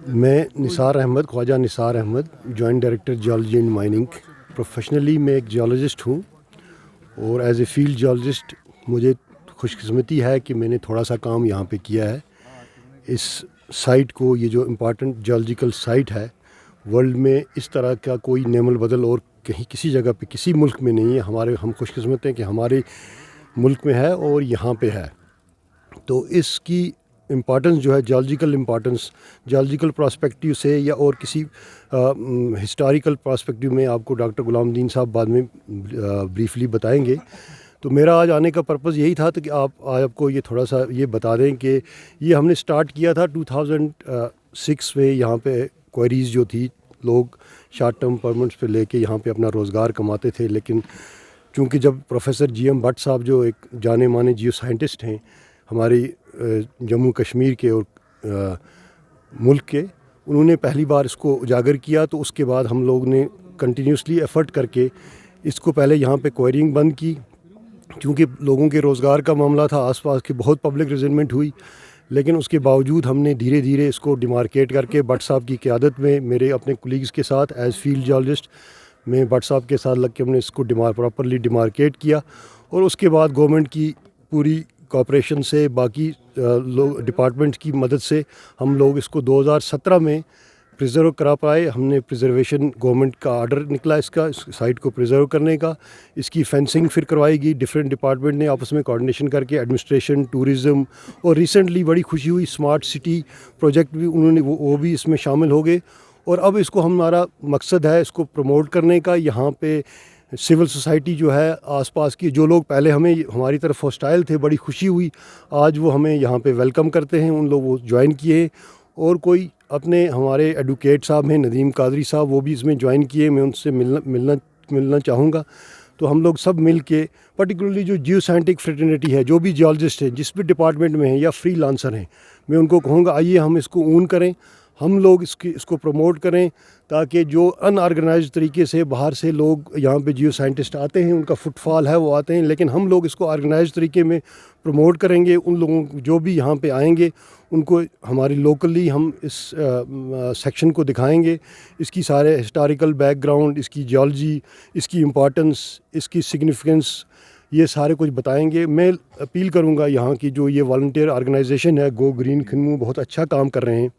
मैं Nisar Ahmad, Khwaja Nisar Ahmad, joint director geology and mining. Professionally मैं एक जियोलॉजिस्ट हूँ और एज ए फील्ड जियोलॉजिस्ट मुझे खुशकिस्मती है कि मैंने थोड़ा सा काम यहाँ पे किया है। इस साइट को, ये जो इम्पॉर्टेंट जियोलॉजिकल साइट है, वर्ल्ड में इस तरह का कोई नेमल बदल और कहीं किसी जगह पे किसी मुल्क में नहीं है। हम खुशकिस्मत हैं कि हमारे मुल्क में है और यहाँ पे है। तो इसकी इम्पॉर्टेंस जो है, जियोलॉजिकल इम्पॉर्टेंस, जियोलॉजिकल पर्सपेक्टिव से या और किसी हिस्टोरिकल पर्सपेक्टिव में आपको डॉक्टर गुलामुद्दीन साहब बाद में ब्रीफली बताएंगे। तो मेरा आज आने का पर्पज़ यही था कि आपको ये थोड़ा सा ये बता दें कि ये हमने स्टार्ट किया था 2006 में। यहाँ पे क्वेरीज़ जो थी, लोग शॉर्ट टर्म परमिट्स पे लेके यहाँ पे अपना रोज़गार कमाते थे, लेकिन चूँकि जब प्रोफेसर GM भट्ट साहब जो एक जाने माने जियो साइंटिस्ट हैं हमारी जम्मू कश्मीर के और मुल्क के, उन्होंने पहली बार इसको उजागर किया, तो उसके बाद हम लोग ने कंटिन्यूसली एफ़र्ट करके इसको पहले यहाँ पे क्वेरिंग बंद की। क्योंकि लोगों के रोज़गार का मामला था, आसपास की बहुत पब्लिक रिजनमेंट हुई, लेकिन उसके बावजूद हमने धीरे धीरे इसको डिमार्केट करके भट्ट साहब की क़यादत में मेरे अपने कुलीग्स के साथ एज़ फील्ड जियोलॉजिस्ट मैं भट्ट साहब के साथ लग के हमने इसको प्रॉपरली डिमार्केट किया। और उसके बाद गवर्नमेंट की पूरी कॉपरेशन से, बाकी लोग डिपार्टमेंट की मदद से हम लोग इसको 2017 में प्रिजर्व करा पाए। हमने प्रिजर्वेशन, गवर्नमेंट का आर्डर निकला इसका, इस साइट को प्रिजर्व करने का। इसकी फेंसिंग फिर करवाई गई, डिफरेंट डिपार्टमेंट ने आपस में कोऑर्डिनेशन करके, एडमिनिस्ट्रेशन, टूरिज़म, और रिसेंटली बड़ी खुशी हुई स्मार्ट सिटी प्रोजेक्ट भी उन्होंने वो भी इसमें शामिल हो गए। और अब इसको हमारा मकसद है इसको प्रमोट करने का। यहाँ पे सिविल सोसाइटी जो है आसपास की, जो लोग पहले हमारी तरफ हॉस्टाइल थे, बड़ी खुशी हुई आज वो हमें यहाँ पे वेलकम करते हैं। उन लोगों ज्वाइन किए हैं, और कोई अपने हमारे एडवोकेट साहब हैं नदीम कादरी साहब, वो भी इसमें ज्वाइन किए। मैं उनसे मिलना चाहूँगा। तो हम लोग सब मिल के, पर्टिकुलरली जो जियो साइंटिफिक फ्रेटर्निटी है, जो भी जियोलॉजिस्ट हैं जिस भी डिपार्टमेंट में हैं या फ्री लांसर हैं, मैं उनको कहूँगा आइए हम इसको ऊन करें, हम लोग इसको प्रमोट करें, ताकि जो अनऑर्गेनाइज्ड तरीके से बाहर से लोग यहाँ पे जियो साइंटिस्ट आते हैं, उनका फुटफॉल है, वो आते हैं, लेकिन हम लोग इसको ऑर्गेनाइज्ड तरीके में प्रमोट करेंगे। उन लोगों जो भी यहाँ पे आएंगे उनको हमारी लोकली हम इस सेक्शन को दिखाएंगे, इसकी सारे हिस्टोरिकल बैकग्राउंड, इसकी जियोलॉजी, इसकी इम्पॉर्टेंस, इसकी सिग्निफिकेंस, ये सारे कुछ बताएंगे। मैं अपील करूँगा यहाँ की जो ये वॉलंटियर ऑर्गेनाइजेशन है गो ग्रीन खिन्मू, बहुत अच्छा काम कर रहे हैं।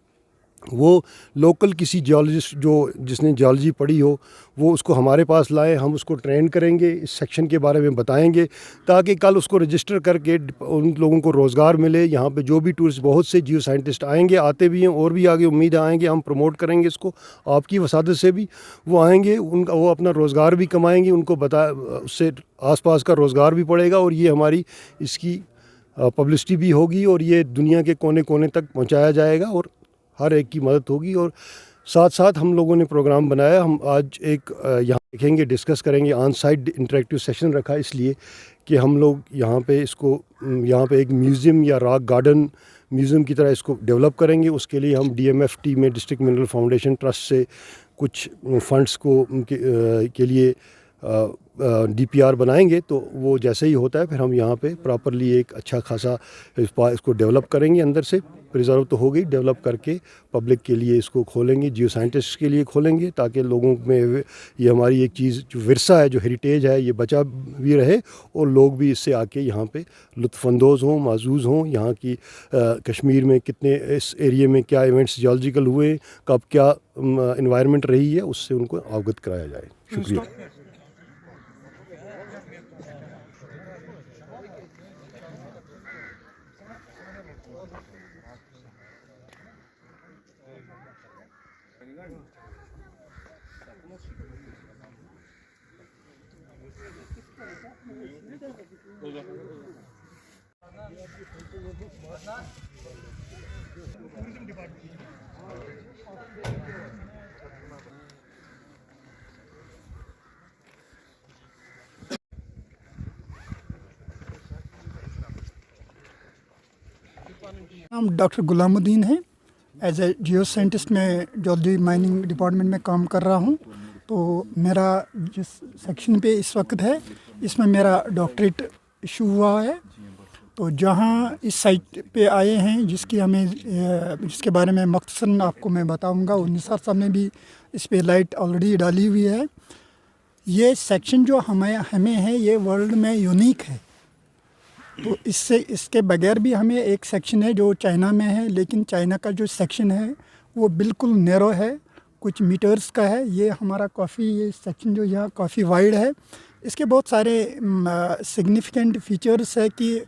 वो लोकल किसी जियोलॉजिस्ट जिसने जियोलॉजी पढ़ी हो, वो उसको हमारे पास लाए, हम उसको ट्रेन करेंगे, इस सेक्शन के बारे में बताएंगे, ताकि कल उसको रजिस्टर करके उन लोगों को रोज़गार मिले। यहाँ पे जो भी टूरिस्ट, बहुत से जियो साइंटिस्ट आएंगे, आते भी हैं, और भी आगे उम्मीद आएंगे, हम प्रमोट करेंगे इसको, आपकी वसादत से भी वो आएंगे, वो अपना रोज़गार भी कमाएंगे, उनको उससे आसपास का रोज़गार भी पड़ेगा, और ये हमारी इसकी पब्लिसिटी भी होगी, और ये दुनिया के कोने कोने तक पहुँचाया जाएगा, और हर एक की मदद होगी। और साथ साथ हम लोगों ने प्रोग्राम बनाया, हम आज एक यहाँ देखेंगे, डिस्कस करेंगे, ऑन साइट इंटरेक्टिव सेशन रखा इसलिए कि हम लोग यहाँ पे एक म्यूज़ियम या रॉक गार्डन म्यूज़ियम की तरह इसको डेवलप करेंगे। उसके लिए हम DMFT में, डिस्ट्रिक्ट मिनरल फाउंडेशन ट्रस्ट से कुछ फंड्स के लिए DPR बनाएंगे। तो वो जैसे ही होता है फिर हम यहाँ पे प्रॉपरली एक अच्छा खासा इसको डेवलप करेंगे, अंदर से प्रिजर्व तो हो गई, डेवलप करके पब्लिक के लिए इसको खोलेंगे, जियो साइंटिस्ट के लिए खोलेंगे, ताकि लोगों में ये हमारी एक चीज़ जो विरसा है, जो हेरिटेज है, ये बचा भी रहे, और लोग भी इससे आके यहाँ पे लुत्फ़अंदोज़ हों, माज़ूज़ हों। यहाँ की कश्मीर में कितने, इस एरिए में क्या इवेंट्स जियोलॉजिकल हुए, कब क्या इन्वायरमेंट रही है, उससे उनको अवगत कराया जाए। शुक्रिया। नाम डॉक्टर गुलामुद्दीन है। एज ए जियो साइंटिस्ट मैं जॉलजी माइनिंग डिपार्टमेंट में काम कर रहा हूँ। तो मेरा जिस सेक्शन पे इस वक्त है, इसमें मेरा डॉक्टरेट इशू हुआ है। तो जहाँ इस साइट पे आए हैं, जिसके बारे में मख्तसरन आपको मैं बताऊँगा, और निसार साहब ने भी इस पे लाइट ऑलरेडी डाली हुई है। ये सेक्शन जो हमें है, ये वर्ल्ड में यूनिक है। तो इसके बगैर भी हमें एक सेक्शन है जो चाइना में है, लेकिन चाइना का जो सेक्शन है वो बिल्कुल नैरो है, कुछ मीटर्स का है। ये हमारा ये सेक्शन जो यहाँ काफ़ी वाइड है। इसके बहुत सारे सिग्निफिकेंट फीचर्स है कि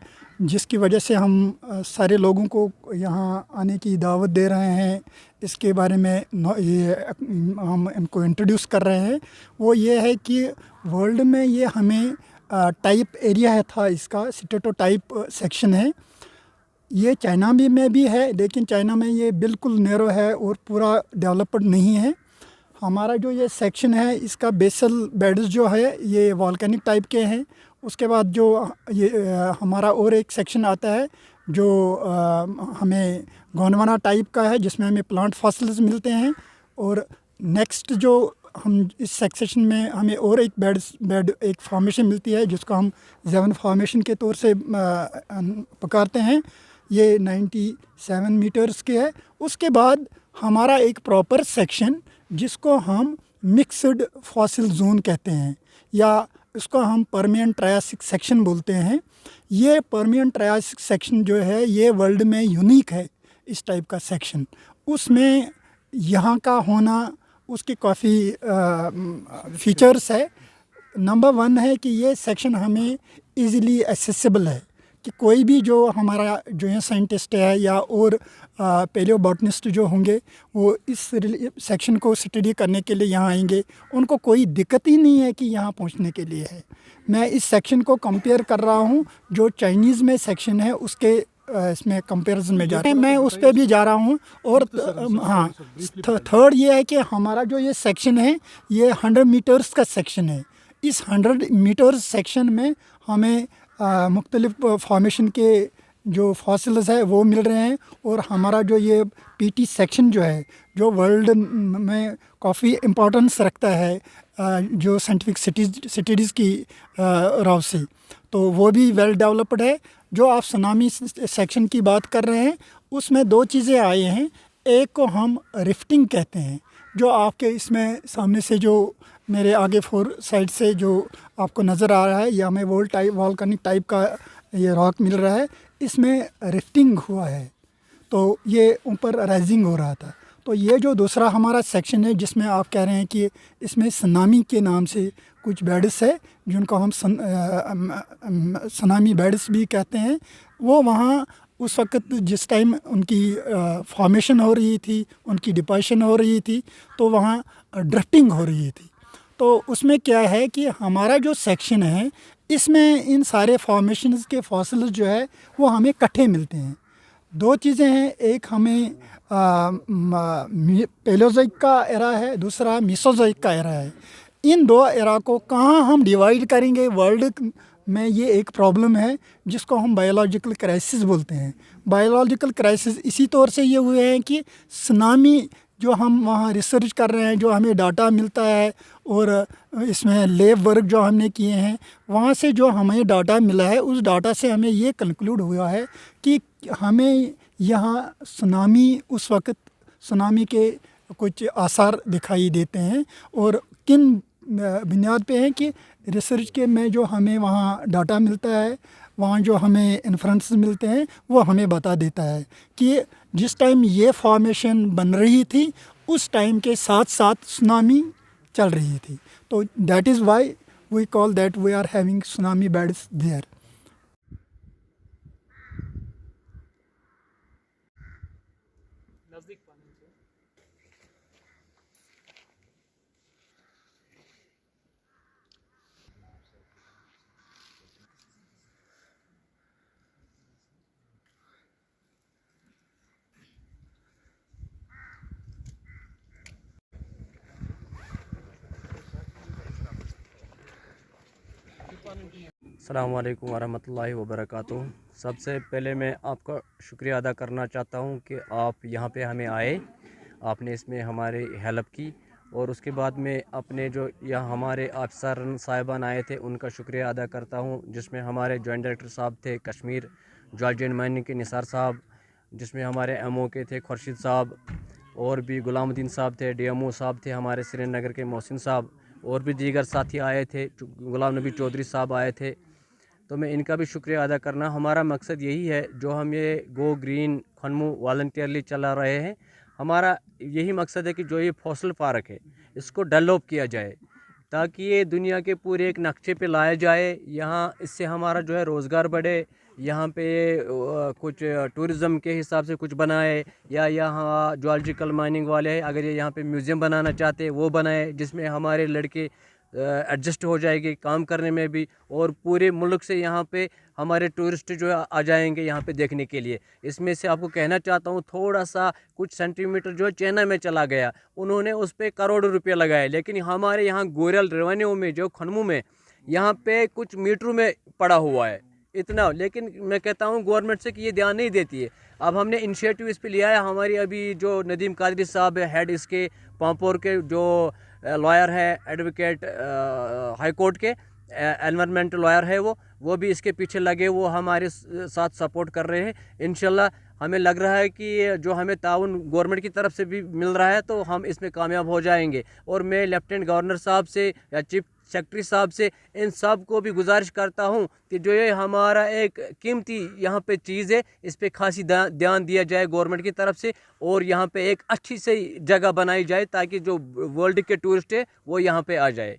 जिसकी वजह से हम सारे लोगों को यहाँ आने की दावत दे रहे हैं। इसके बारे में हम इनको इंट्रोड्यूस कर रहे हैं। वो ये है कि वर्ल्ड में ये हमें टाइप एरिया था, इसका स्टेटो टाइप सेक्शन है। ये चाइना में भी है, लेकिन चाइना में ये बिल्कुल नैरो है और पूरा डेवलप्ड नहीं है। हमारा जो ये सेक्शन है, इसका बेसल बेड्स जो है ये वॉल्केनिक टाइप के हैं। उसके बाद जो ये हमारा और एक सेक्शन आता है जो हमें गोंडवाना टाइप का है, जिसमें हमें प्लांट फॉसिल्स मिलते हैं। और नेक्स्ट जो हम इस सेक्शन में हमें और एक बेड एक फॉर्मेशन मिलती है, जिसको हम ज़ेवन फॉर्मेशन के तौर से पुकारते हैं। ये 97 मीटर्स के है। उसके बाद हमारा एक प्रॉपर सेक्शन, जिसको हम मिक्स्ड फॉसिल जोन कहते हैं, या इसको हम परमियन ट्रायासिक सेक्शन बोलते हैं। ये परमियन ट्रायासिक सेक्शन जो है, ये वर्ल्ड में यूनिक है इस टाइप का सेक्शन। उसमें यहाँ का होना, उसके काफ़ी फीचर्स है। नंबर 1 है कि ये सेक्शन हमें इजीली एक्सेसिबल है, कि कोई भी जो हमारा जो है साइंटिस्ट है या और पेलियोबॉटनिस्ट जो होंगे, वो इस सेक्शन को स्टडी करने के लिए यहाँ आएंगे। उनको कोई दिक्कत ही नहीं है कि यहाँ पहुँचने के लिए है। मैं इस सेक्शन को कंपेयर कर रहा हूँ जो चाइनीज़ में सेक्शन है, उसके इसमें कंपैरिजन में जा रहा है। मैं उस पर भी जा रहा हूँ। और हाँ, थर्ड ये है कि हमारा जो ये सेक्शन है, ये 100 मीटर्स का सेक्शन है। इस 100 मीटर्स सेक्शन में हमें मुख्तलिफ फॉर्मेशन के जो फॉसिल्स है वो मिल रहे हैं। और हमारा जो ये पीटी सेक्शन जो है, जो वर्ल्ड में काफ़ी इम्पोर्टेंस रखता है जो साइंटिफिक स्टडीज़ की राव से, तो वो भी वेल डेवलप्ड है। जो आप सुनामी सेक्शन की बात कर रहे हैं, उसमें 2 चीज़ें आई हैं। एक को हम रिफ्टिंग कहते हैं, जो आपके इसमें सामने से जो मेरे आगे 4 साइड से जो आपको नज़र आ रहा है, या हमें वॉल्केनिक टाइप का ये रॉक मिल रहा है, इसमें रिफ्टिंग हुआ है। तो ये ऊपर राइजिंग हो रहा था। तो ये जो दूसरा हमारा सेक्शन है, जिसमें आप कह रहे हैं कि इसमें सुनामी के नाम से कुछ बेड्स है, जिनको हम सुनामी बेड्स भी कहते हैं, वो वहाँ उस वक्त जिस टाइम उनकी फॉर्मेशन हो रही थी, उनकी डिपोजिशन हो रही थी, तो वहाँ ड्रिफ्टिंग हो रही थी। तो उसमें क्या है कि हमारा जो सेक्शन है, इसमें इन सारे फॉर्मेशंस के फॉसिल्स जो है वो हमें इकट्ठे मिलते हैं। 2 चीज़ें हैं, एक हमें पेलोज़ोइक का एरा है, दूसरा मीसोज़ोइक का एरा है। इन 2 एरा को कहाँ हम डिवाइड करेंगे वर्ल्ड में, ये एक प्रॉब्लम है, जिसको हम बायोलॉजिकल क्राइसिस बोलते हैं। बायोलॉजिकल क्राइसिस इसी तौर से ये हुए हैं कि सुनामी जो हम वहाँ रिसर्च कर रहे हैं, जो हमें डाटा मिलता है, और इसमें लैब वर्क जो हमने किए हैं, वहाँ से जो हमें डाटा मिला है, उस डाटा से हमें ये कंक्लूड हुआ है कि हमें यहाँ उस वक्त सुनामी के कुछ आसार दिखाई देते हैं। और किन बुनियाद पे हैं कि रिसर्च के में जो हमें वहाँ डाटा मिलता है, वहाँ जो हमें इन्फ्रेंसेस मिलते हैं, वो हमें बता देता है कि जिस टाइम ये फॉर्मेशन बन रही थी, उस टाइम के साथ साथ सुनामी चल रही थी। तो that is why we call that we are having tsunami beds there. अस्सलाम वालेकुम वरहमतुल्लाहि वबरकातुहू। सबसे पहले मैं आपका शुक्रिया अदा करना चाहता हूं कि आप यहां पे हमें आए, आपने इसमें हमारी हेल्प की। और उसके बाद में अपने जो यहाँ हमारे अफसर साहिबान आए थे उनका शुक्रिया अदा करता हूं, जिसमें हमारे जॉइंट डायरेक्टर साहब थे कश्मीर जॉर्ज एंड माइनिंग के निसार साहब, जिसमें हमारे एमओ के थे खुर्शीद साहब, और भी गुलामुद्दीन साहब थे, डीएमओ साहब थे हमारे श्रीनगर के मोहसिन साहब, और भी दीगर साथी आए थे, गुलाम नबी चौधरी साहब आए थे। तो मैं इनका भी शुक्रिया अदा करना। हमारा मकसद यही है, जो हम ये गो ग्रीन खनमू वॉलंटियरली चला रहे हैं, हमारा यही मकसद है कि जो ये फॉसल पार्क है इसको डेवलप किया जाए, ताकि ये दुनिया के पूरे एक नक्शे पे लाया जाए। यहाँ इससे हमारा जो है रोज़गार बढ़े, यहाँ पे कुछ टूरिज़म के हिसाब से कुछ बनाए, या यहाँ ज्वालजिकल माइनिंग वाले हैं अगर ये यहाँ पे म्यूज़ियम बनाना चाहते हैं वो बनाए, जिसमें हमारे लड़के एडजस्ट हो जाएंगे काम करने में भी, और पूरे मुल्क से यहाँ पे हमारे टूरिस्ट जो है आ जाएंगे यहाँ पे देखने के लिए। इसमें से आपको कहना चाहता हूँ, थोड़ा सा कुछ सेंटीमीटर जो है चाइना में चला गया, उन्होंने उस पर करोड़ों रुपये लगाए, लेकिन हमारे यहाँ गोरल रेवेन्यू में जो खनमू में यहाँ पे कुछ मीटरों में पड़ा हुआ है इतना। लेकिन मैं कहता हूँ गवर्नमेंट से कि ये ध्यान नहीं देती है। अब हमने इनिशिएटिव इस पे लिया है, हमारी अभी जो नदीम कादरी साहब है हेड इसके पांपोर के, जो लॉयर है एडवोकेट हाई कोर्ट के एनवायरमेंट लॉयर है, वो भी इसके पीछे लगे, वो हमारे साथ सपोर्ट कर रहे हैं। इंशाल्लाह हमें लग रहा है कि जो हमें ताउन गवर्नमेंट की तरफ से भी मिल रहा है तो हम इसमें कामयाब हो जाएंगे। और मैं लेफ्टिनेंट गवर्नर साहब से या चीफ सेक्रेटरी साहब से इन सब को भी गुजारिश करता हूं कि जो ये हमारा एक कीमती यहाँ पे चीज़ है, इस पे खासी ध्यान दिया जाए गवर्नमेंट की तरफ से, और यहाँ पे एक अच्छी सी जगह बनाई जाए ताकि जो वर्ल्ड के टूरिस्ट है वो यहाँ पे आ जाए।